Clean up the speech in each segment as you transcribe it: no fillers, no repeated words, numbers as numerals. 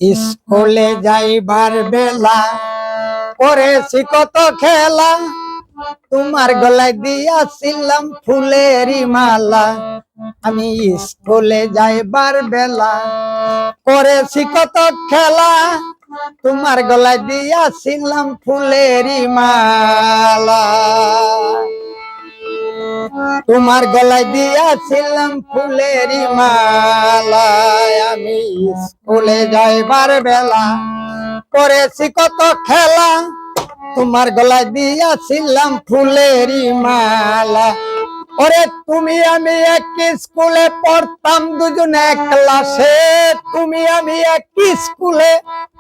স্কুলে যাইবার বেলা করেছি কত খেলা, তোমার গলায় দিয়াছিলাম ফুলেরই মালা। আমি স্কুলে যাইবার বেলা করেছি কত খেলা, তোমার গলায় দিয়াছিলাম ফুলেরই মালা। তোমার গলায় দিয়াছিলাম ফুলেরই মালা। আমি স্কুলে যাইবার বেলা করেছি কত খেলা, তোমার গলায় দিয়াছিলাম ফুলেরই মালা। ওরে তুমি আমি এক স্কুলে পড়তাম দুজনে এক ক্লাসে, তুমি আমি এক স্কুলে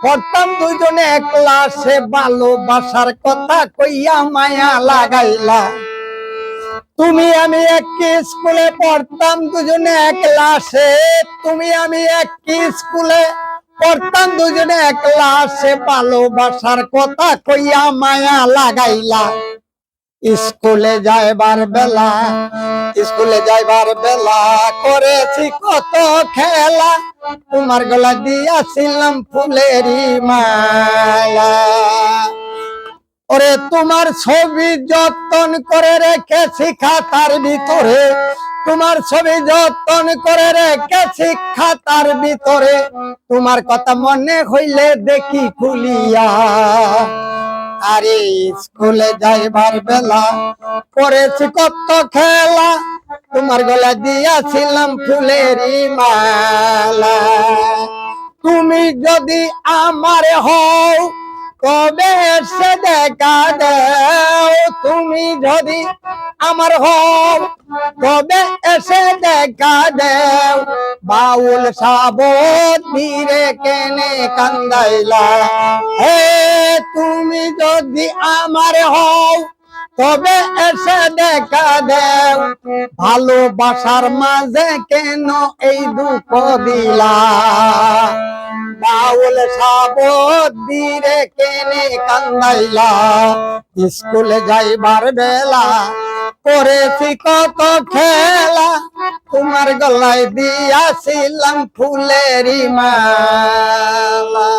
পড়তাম দুজনে এক ক্লাসে। ভালোবাসার কথা কইয়া মায়া লাগাইলা। তুমি আমি এক স্কুলে পড়তাম দুজনে এক ক্লাসে, তুমি আমি এক স্কুলে পড়তাম দুজনে এক ক্লাসে। ভালোবাসার কথা কইয়া মায়া লাগাইলা। স্কুলে যাইবার বেলা, স্কুলে যাইবার বেলা করেছি কত খেলা, তোমার গলা দিয়াছিলাম ফুলেরই মালা। ওরে তোমার ছবি যতন করে রেখেছি খাতার ভিতরে, তোমার ছবি যতন করে রেখেছি খাতার ভিতরে। তোমার কথা মনে হইলে দেখি খুলিয়া। আরে স্কুলে যাইবার বেলা করেছি কত খেলা, তোমার গলা দিয়াছিলাম ফুলেরই মালা। তুমি যদি আমার হও কবে এসে দেখা দাও, তুমি যদি আমার হও কবে এসে দেখা দাও। বাউল সাবত ধীরে কেনে কান্দাইলা, হে তুমি যদি আমার হও তবে এসে দেখা দেও। ভালোবাসার মাঝে কেন এই দুঃখ দিলা, বাউল সাবত ধীরে কেনে কান্দাইলা। স্কুলে যাইবার বেলা করেছি কত খেলা, তোমার গলায় দিয়াছিলাম ফুলেরই মালা।